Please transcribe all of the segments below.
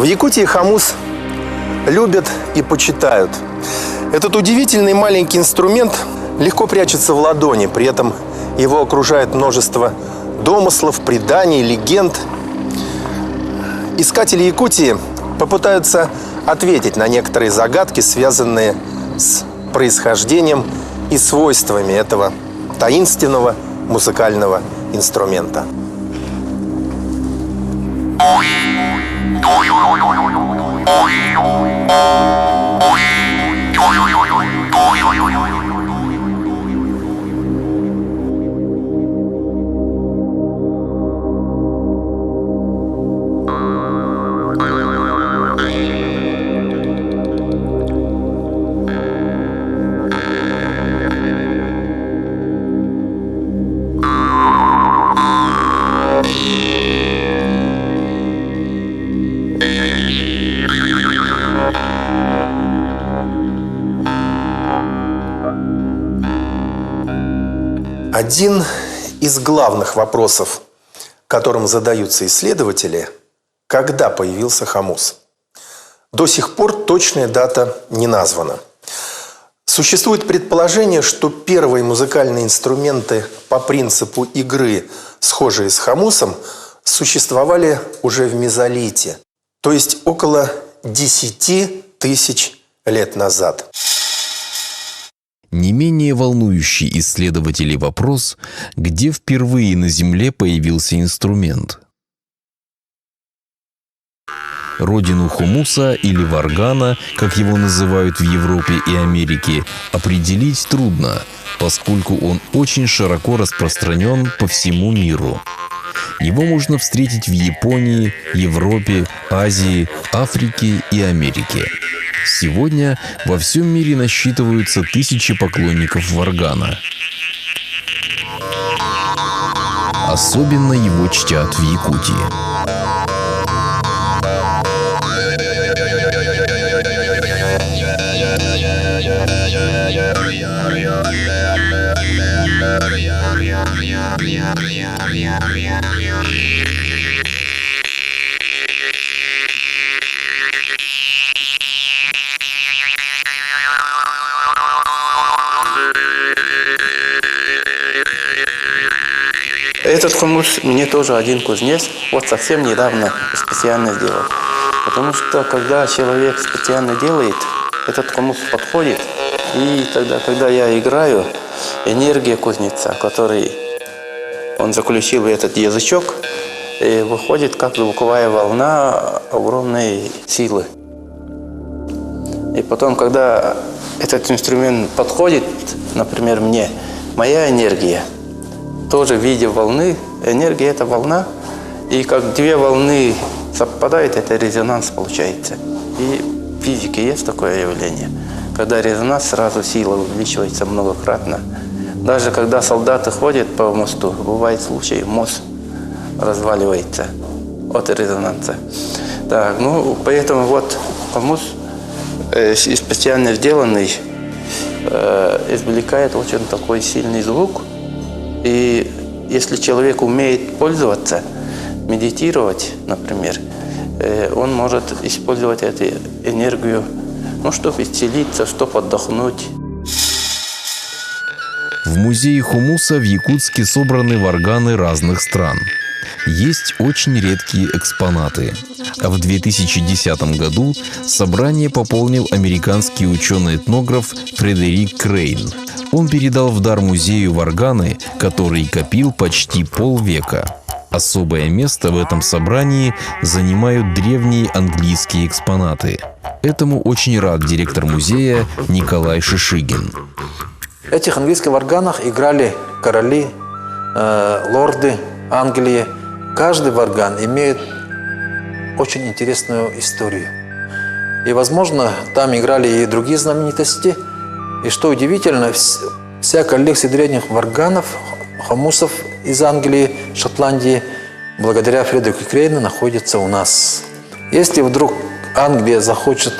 Якутии хомус любят и почитают. Этот удивительный маленький инструмент легко прячется в ладони, при этом его окружает множество домыслов, преданий, легенд. Искатели Якутии попытаются ответить на некоторые загадки, связанные с происхождением и свойствами этого таинственного музыкального инструмента. Один из главных вопросов, которым задаются исследователи, когда появился хомус. До сих пор точная дата не названа. Существует предположение, что первые музыкальные инструменты по принципу игры, схожие с хомусом, существовали уже в мезолите, то есть около 10 тысяч лет назад. Не менее волнующий исследователей вопрос, где впервые на Земле появился инструмент. Родину хумуса или варгана, как его называют в Европе и Америке, определить трудно, поскольку он очень широко распространен по всему миру. Его можно встретить в Японии, Европе, Азии, Африке и Америке. Сегодня во всем мире насчитываются тысячи поклонников варгана. Особенно его чтят в Якутии. Этот хомус мне тоже один кузнец вот совсем недавно специально сделал. Потому что когда человек специально делает, этот хомус подходит. И тогда, когда я играю, энергия кузнеца, который он заключил в этот язычок, выходит как звуковая волна огромной силы. И потом, когда этот инструмент подходит, например, мне, моя энергия, тоже в виде волны, энергия – это волна, и как две волны совпадают, это резонанс получается. И в физике есть такое явление, когда резонанс, сразу сила увеличивается многократно. Даже когда солдаты ходят по мосту, бывает случай, мост разваливается от резонанса. Так, ну, поэтому вот хомус специально сделанный извлекает очень такой сильный звук. И если человек умеет пользоваться, медитировать, например, он может использовать эту энергию, ну, чтобы исцелиться, чтобы отдохнуть. В музее хумуса в Якутске собраны варганы разных стран. Есть очень редкие экспонаты. А в 2010 году собрание пополнил американский ученый-этнограф Фредерик Крейн. Он передал в дар музею варганы, который копил почти полвека. Особое место в этом собрании занимают древние английские экспонаты. Этому очень рад директор музея Николай Шишигин. В этих английских варганах играли короли, лорды Англии. Каждый варган имеет очень интересную историю. И, возможно, там играли и другие знаменитости. И что удивительно, вся коллекция древних варганов, хомусов из Англии, Шотландии, благодаря Фредерику Крейну находится у нас. Если вдруг Англия захочет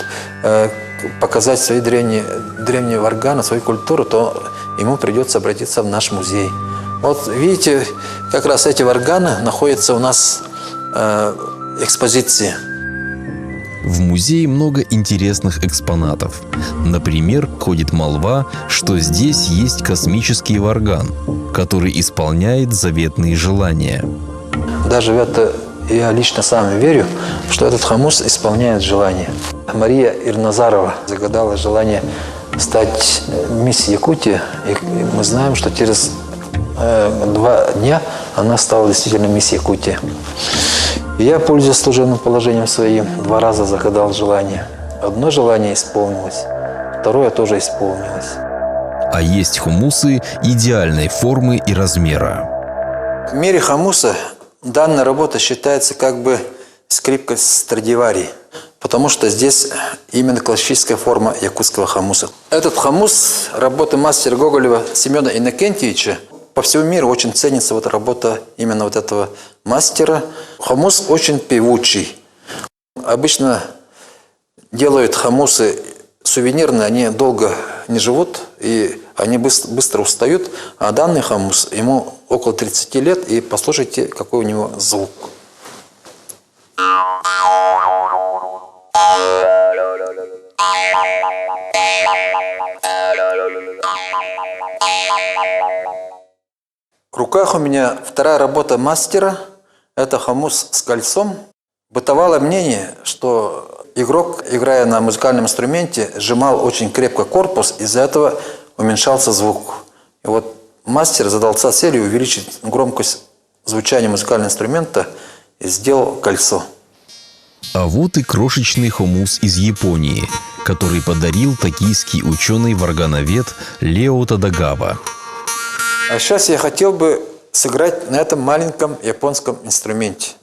показать свои древние варганы, свою культуру, то ему придется обратиться в наш музей. Вот видите, как раз эти варганы находятся у нас в экспозиции. В музее много интересных экспонатов. Например, ходит молва, что здесь есть космический варган, который исполняет заветные желания. Даже в это я лично сам верю, что этот хомус исполняет желание. Мария Ирназарова загадала желание стать мисс Якутия, и мы знаем, что через 2 дня она стала действительно мисс Якутия. И я, пользуясь служебным положением своим, 2 раза загадал желание. Одно желание исполнилось, второе тоже исполнилось. А есть хумусы идеальной формы и размера. В мире хомуса данная работа считается как бы скрипкой Страдивари, потому что здесь именно классическая форма якутского хомуса. Этот хомус, работа мастера Гоголева Семена Иннокентьевича, по всему миру очень ценится вот работа именно вот этого мастера. Хомус очень певучий. Обычно делают хомусы сувенирные, они долго не живут, и они быстро устают. А данный хомус, ему около 30 лет, и послушайте, какой у него звук. В руках у меня 2-я работа мастера. Это хомус с кольцом. Бытовало мнение, что игрок, играя на музыкальном инструменте, сжимал очень крепко корпус, из-за этого уменьшался звук. И вот мастер задался целью увеличить громкость звучания музыкального инструмента и сделал кольцо. А вот и крошечный хомус из Японии, который подарил токийский ученый-варгановед Лео Тадагава. А сейчас я хотел бы сыграть на этом маленьком японском инструменте.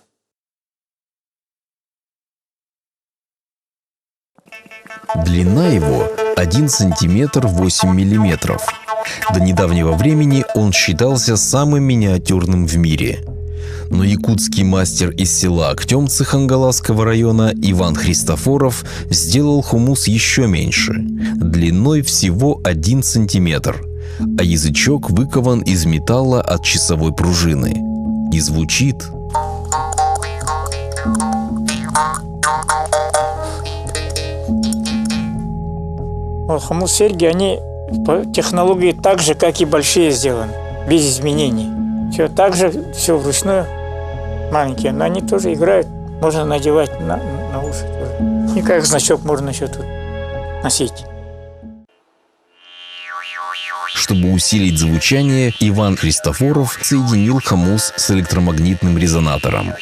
Длина его 1 сантиметр 8 миллиметров. До недавнего времени он считался самым миниатюрным в мире. Но якутский мастер из села Актемцы Хангаласского района Иван Христофоров сделал хумус еще меньше, длиной всего 1 сантиметр, а язычок выкован из металла от часовой пружины. И звучит... Хомус серьги, они по технологии так же, как и большие сделаны, без изменений. Все так же, все вручную, маленькие, но они тоже играют. Можно надевать на уши тоже. И как значок можно еще тут носить. Чтобы усилить звучание, Иван Христофоров соединил хомус с электромагнитным резонатором.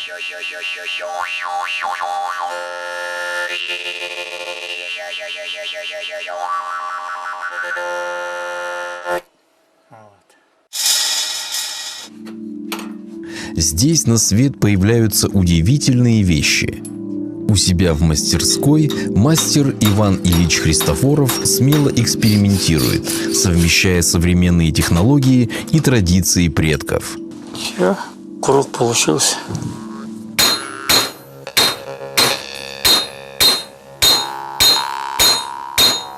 Здесь на свет появляются удивительные вещи. У себя в мастерской мастер Иван Ильич Христофоров смело экспериментирует, совмещая современные технологии и традиции предков. Все, круг получился.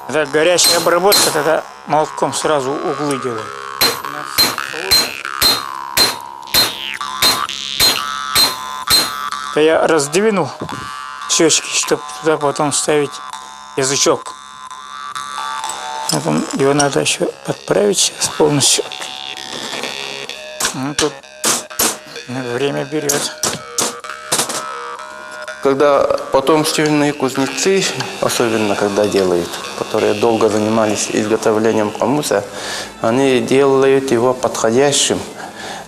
Когда горячая обработка, тогда молотком сразу углы делают. То я раздвину щечки, чтобы туда потом ставить язычок. Потом его надо еще подправить сейчас полностью. Ну, тут время берет. Когда потомственные кузнецы, особенно когда делают, которые долго занимались изготовлением хомуса, они делают его подходящим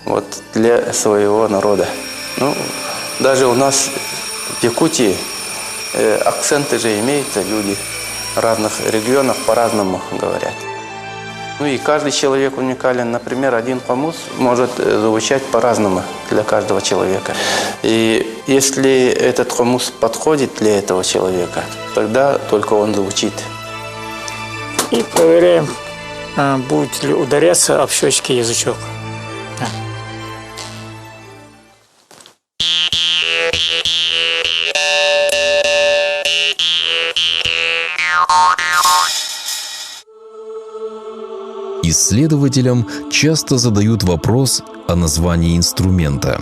вот, для своего народа. Ну, даже у нас в Якутии акценты же имеются, люди разных регионов по-разному говорят. Ну и каждый человек уникален. Например, один хомус может звучать по-разному для каждого человека. И если этот хомус подходит для этого человека, тогда только он звучит. И проверяем, будет ли ударяться об щечки язычок. Исследователям часто задают вопрос о названии инструмента.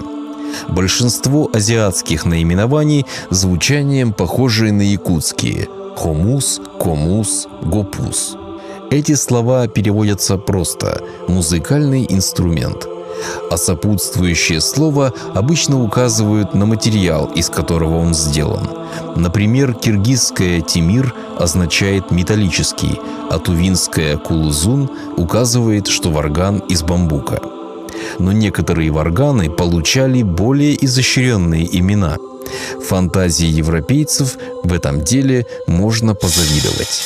Большинство азиатских наименований звучанием похожие на якутские – хомус, комус, гопус. Эти слова переводятся просто «музыкальный инструмент», а сопутствующее слово обычно указывают на материал, из которого он сделан. Например, киргизское «тимир» означает «металлический», а тувинское «кулузун» указывает, что варган из бамбука. Но некоторые варганы получали более изощренные имена. Фантазии европейцев в этом деле можно позавидовать.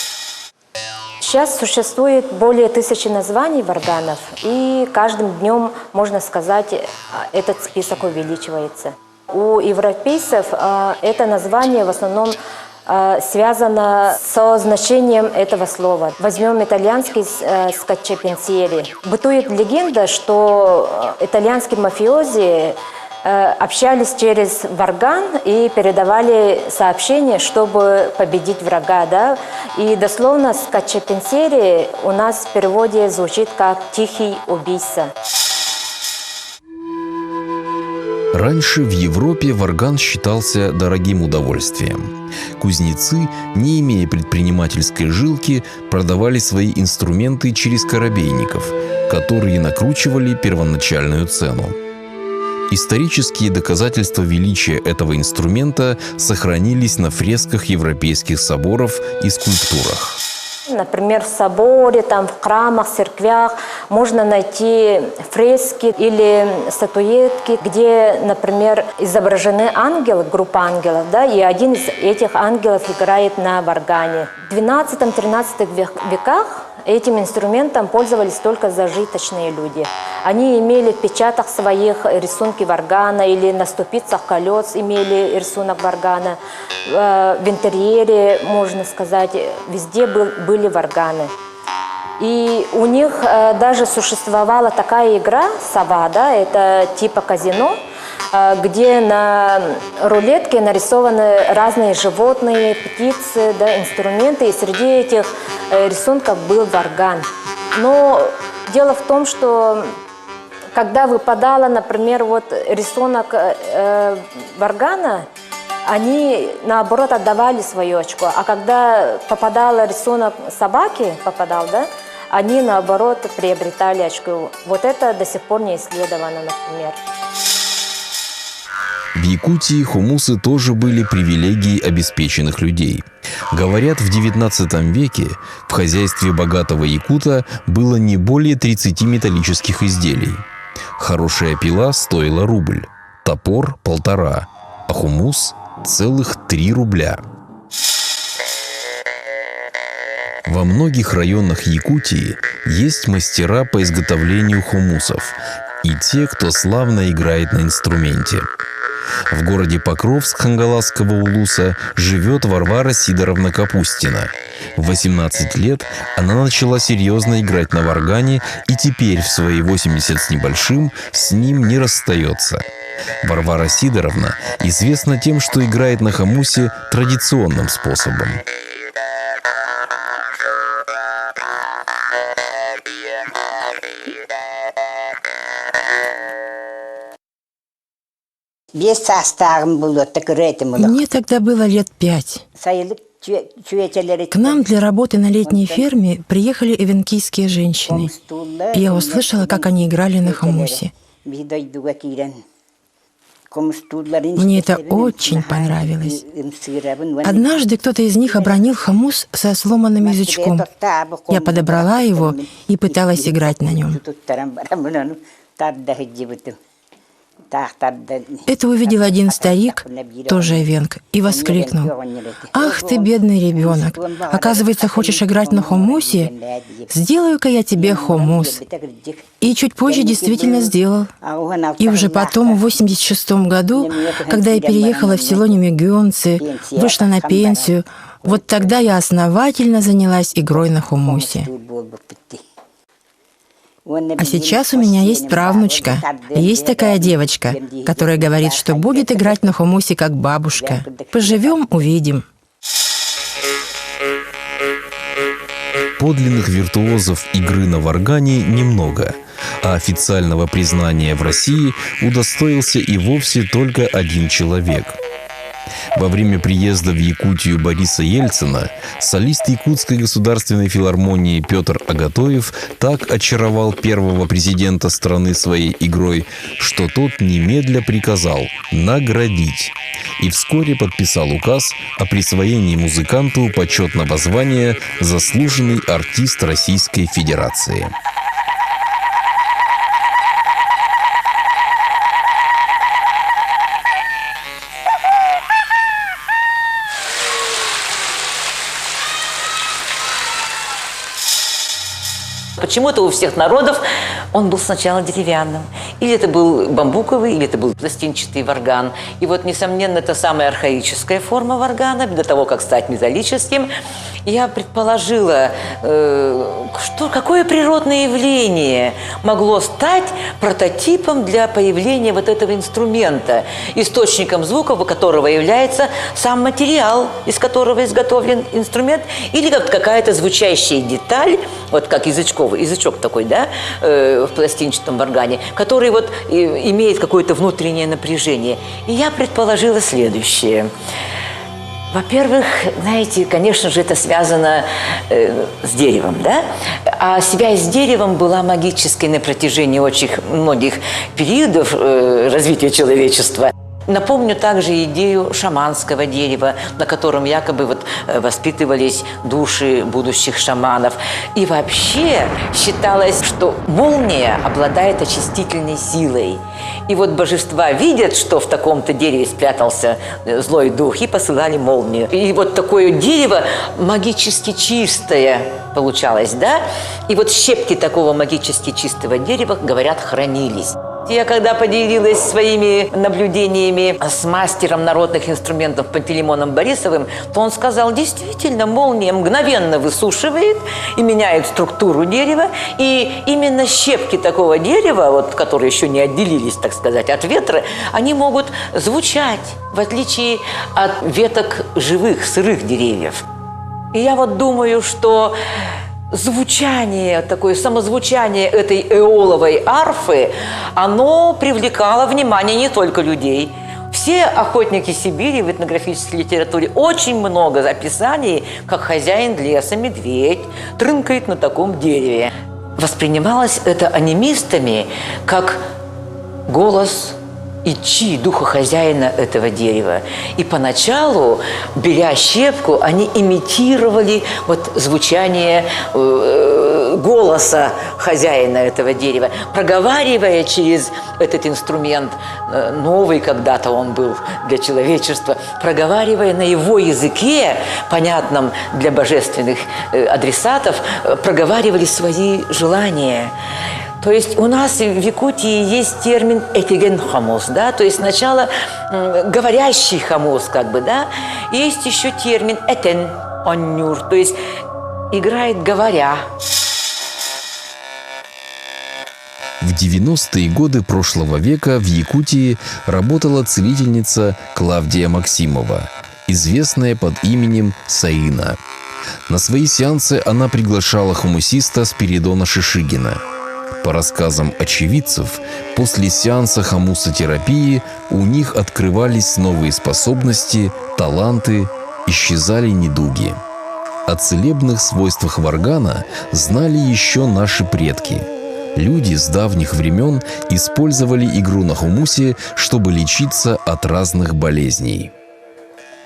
Сейчас существует более 1000 названий варганов, и каждым днем, можно сказать, этот список увеличивается. У европейцев это название в основном связано со значением этого слова. Возьмем итальянский скаччепенсьери. Бытует легенда, что итальянские мафиози общались через варган и передавали сообщения, чтобы победить врага. Да? И дословно скаччепенсьери у нас в переводе звучит как «тихий убийца». Раньше в Европе варган считался дорогим удовольствием. Кузнецы, не имея предпринимательской жилки, продавали свои инструменты через корабейников, которые накручивали первоначальную цену. Исторические доказательства величия этого инструмента сохранились на фресках европейских соборов и скульптурах. Например, в соборе, там, в храмах, церквях можно найти фрески или статуэтки, где, например, изображены ангелы, группа ангелов, да, и один из этих ангелов играет на варгане. В XII-XIII веках этим инструментом пользовались только зажиточные люди. Они имели в печатах своих рисунки варгана или на ступицах колес имели рисунок варгана. В интерьере, можно сказать, везде были варганы. И у них даже существовала такая игра «Сова», да, это типа казино, где на рулетке нарисованы разные животные, птицы, да, инструменты, и среди этих рисунков был варган. Но дело в том, что когда выпадала, например, вот рисунок варгана, они, наоборот, отдавали свое очко. А когда попадал рисунок собаки, да, они, наоборот, приобретали очко. Вот это до сих пор не исследовано, например. В Якутии хомусы тоже были привилегией обеспеченных людей. Говорят, в XIX веке в хозяйстве богатого якута было не более 30 металлических изделий. Хорошая пила стоила рубль, топор – 1,5, а хомус – целых 3 рубля. Во многих районах Якутии есть мастера по изготовлению хомусов и те, кто славно играет на инструменте. В городе Покровск Хангаласского улуса живет Варвара Сидоровна Капустина. В 18 лет она начала серьезно играть на варгане и теперь в свои 80 с небольшим с ним не расстается. Варвара Сидоровна известна тем, что играет на хомусе традиционным способом. Мне тогда было лет 5. К нам для работы на летней ферме приехали эвенкийские женщины. И я услышала, как они играли на хомусе. Мне это очень понравилось. Однажды кто-то из них обронил хомус со сломанным язычком. Я подобрала его и пыталась играть на нем. Это увидел один старик, тоже эвенк, и воскликнул: «Ах ты, бедный ребенок! Оказывается, хочешь играть на хомусе? Сделаю-ка я тебе хомус». И чуть позже действительно сделал. И уже потом, в 86-м году, когда я переехала в село Немегионцы, вышла на пенсию, вот тогда я основательно занялась игрой на хомусе. А сейчас у меня есть правнучка. Есть такая девочка, которая говорит, что будет играть на хомусе как бабушка. Поживем, увидим. Подлинных виртуозов игры на варгане немного. а официального признания в России удостоился и вовсе только один человек. Во время приезда в Якутию Бориса Ельцина солист Якутской государственной филармонии Петр Агатоев так очаровал первого президента страны своей игрой, что тот немедля приказал наградить и вскоре подписал указ о присвоении музыканту почетного звания «Заслуженный артист Российской Федерации». Почему-то у всех народов он был сначала деревянным. Или это был бамбуковый, или это был пластинчатый варган. И вот, несомненно, это самая архаическая форма варгана, до того, как стать металлическим. Я предположила, какое природное явление могло стать прототипом для появления вот этого инструмента, источником звуков, у которого является сам материал, из которого изготовлен инструмент, или как какая-то звучащая деталь, вот как язычок такой, да, в пластинчатом варгане, который вот имеет какое-то внутреннее напряжение. И я предположила следующее. Во-первых, знаете, конечно же, это связано с деревом, да? А связь с деревом была магической на протяжении очень многих периодов развития человечества. Напомню также идею шаманского дерева, на котором якобы вот воспитывались души будущих шаманов. И вообще считалось, что молния обладает очистительной силой. И вот божества видят, что в таком-то дереве спрятался злой дух, и посылали молнию. И вот такое дерево магически чистое получалось, да? И вот щепки такого магически чистого дерева, говорят, хранились. Я когда поделилась своими наблюдениями с мастером народных инструментов Пантелеймоном Борисовым, то он сказал, действительно, молния мгновенно высушивает и меняет структуру дерева, и именно щепки такого дерева, вот, которые еще не отделились, так сказать, от ветра, они могут звучать, в отличие от веток живых, сырых деревьев. И я вот думаю, что звучание, такое самозвучание этой эоловой арфы, оно привлекало внимание не только людей. Все охотники Сибири в этнографической литературе очень много описаний, как хозяин леса, медведь, трынкает на таком дереве. Воспринималось это анимистами как голос ичи, духа хозяина этого дерева. И поначалу, беря щепку, они имитировали вот звучание голоса хозяина этого дерева, проговаривая через этот инструмент, новый когда-то он был для человечества, проговаривая на его языке, понятном для божественных адресатов, проговаривали свои желания. То есть у нас в Якутии есть термин «этиген хамус», да, то есть сначала говорящий хамус, как бы, да, есть еще термин «этен оннюр», то есть играет говоря. В 90-е годы прошлого века в Якутии работала целительница Клавдия Максимова, известная под именем Саина. На свои сеансы она приглашала хомусиста Спиридона Шишигина. По рассказам очевидцев, после сеанса хомусотерапии у них открывались новые способности, таланты, исчезали недуги. О целебных свойствах варгана знали еще наши предки. Люди с давних времен использовали игру на хумусе, чтобы лечиться от разных болезней.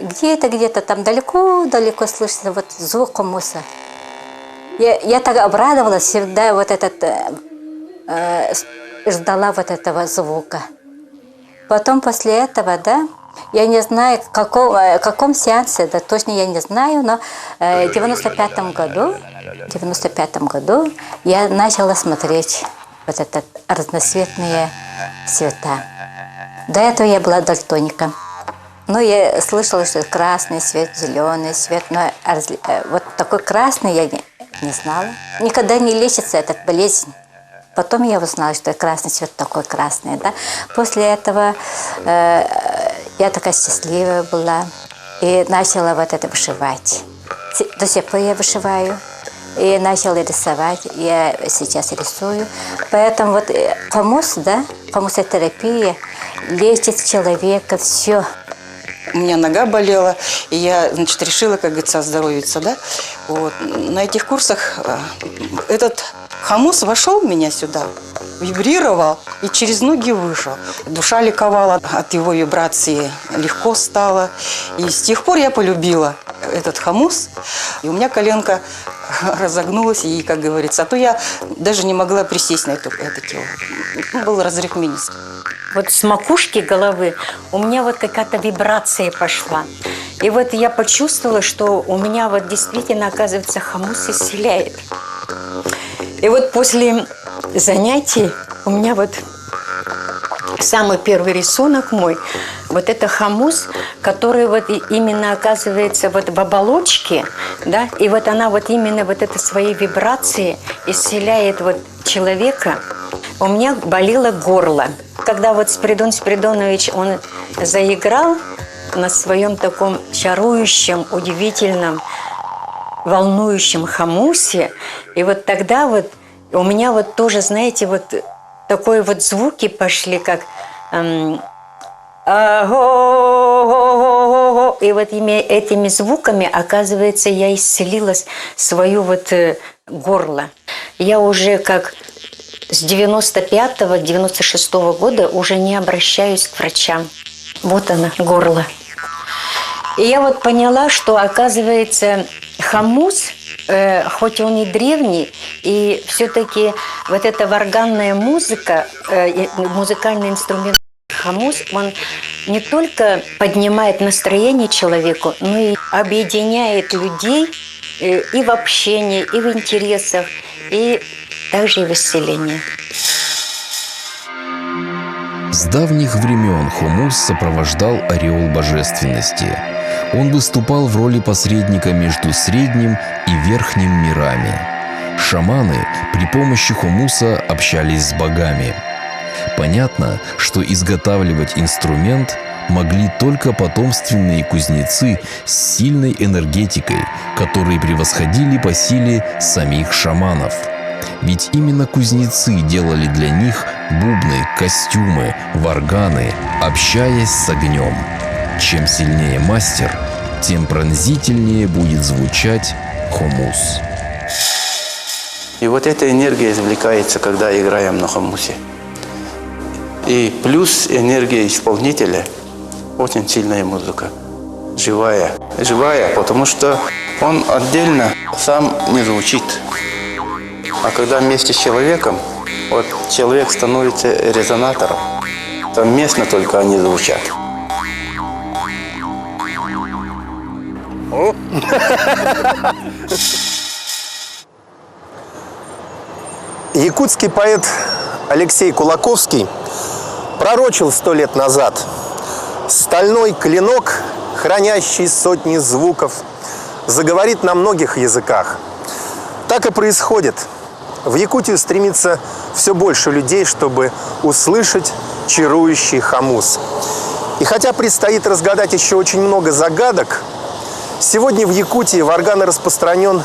Где-то там далеко слышится вот звук хумуса. Я так обрадовалась, всегда вот ждала вот этого звука. Потом после этого, да, я не знаю, в каком сеансе, да, точно я не знаю, но в 95-м году я начала смотреть вот это разноцветные цвета. До этого я была дальтоником. Ну, я слышала, что красный цвет, зеленый цвет, но вот такой красный я не знала. Никогда не лечится эта болезнь. Потом я узнала, что красный цвет такой красный, да. После этого я такая счастливая была и начала вот это вышивать. До сих пор я вышиваю. и начала рисовать. Я сейчас рисую. Поэтому вот хомус, да, хомусотерапия лечит человека, все. У меня нога болела, и я, значит, решила, как говорится, оздоровиться, да. Вот. На этих курсах этот хомус вошел в меня сюда, вибрировал и через ноги вышел. Душа ликовала от его вибрации, легко стало. И с тех пор я полюбила этот хомус, и у меня коленка разогнулась, и, как говорится, а то я даже не могла присесть на это тело. Был разрыв мениска. Вот с макушки головы у меня вот какая-то вибрация пошла. И вот я почувствовала, что у меня вот действительно, оказывается, хомус исцеляет. И вот после занятий у меня вот самый первый рисунок мой, вот это хомус, который вот именно оказывается вот в оболочке, да, и вот она вот именно вот это свои вибрации исцеляет вот человека. У меня болело горло. Когда вот Спиридон Спиридонович, он заиграл на своем таком чарующем, удивительном, волнующем хомусе, и вот тогда вот у меня вот тоже, знаете, вот такие вот звуки пошли, как и вот этими звуками, оказывается, я исцелила свое вот горло. Я уже как с 95-го, 96-го года уже не обращаюсь к врачам. Вот оно, горло. И я вот поняла, что, оказывается, хомус, хоть он и древний, и все-таки вот эта варганная музыка, музыкальный инструмент хомус, он не только поднимает настроение человеку, но и объединяет людей и в общении, и в интересах, и также и в исцелении. С давних времен хомус сопровождал ореол божественности. Он выступал в роли посредника между средним и верхним мирами. Шаманы при помощи хомуса общались с богами. Понятно, что изготавливать инструмент могли только потомственные кузнецы с сильной энергетикой, которые превосходили по силе самих шаманов. Ведь именно кузнецы делали для них бубны, костюмы, варганы, общаясь с огнем. Чем сильнее мастер, тем пронзительнее будет звучать хомус. И вот эта энергия извлекается, когда играем на хомусе. И плюс энергия исполнителя – очень сильная музыка. Живая. Живая, потому что он отдельно сам не звучит. А когда вместе с человеком, вот человек становится резонатором. Там местно только они звучат. Якутский поэт Алексей Кулаковский пророчил 100 лет назад: «Стальной клинок, хранящий сотни звуков, заговорит на многих языках». Так и происходит. В Якутию стремится все больше людей, чтобы услышать чарующий хомус. И хотя предстоит разгадать еще очень много загадок, сегодня в Якутии варган распространен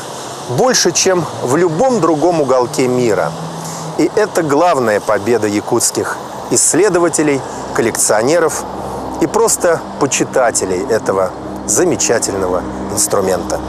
больше, чем в любом другом уголке мира. И это главная победа якутских исследователей, коллекционеров и просто почитателей этого замечательного инструмента.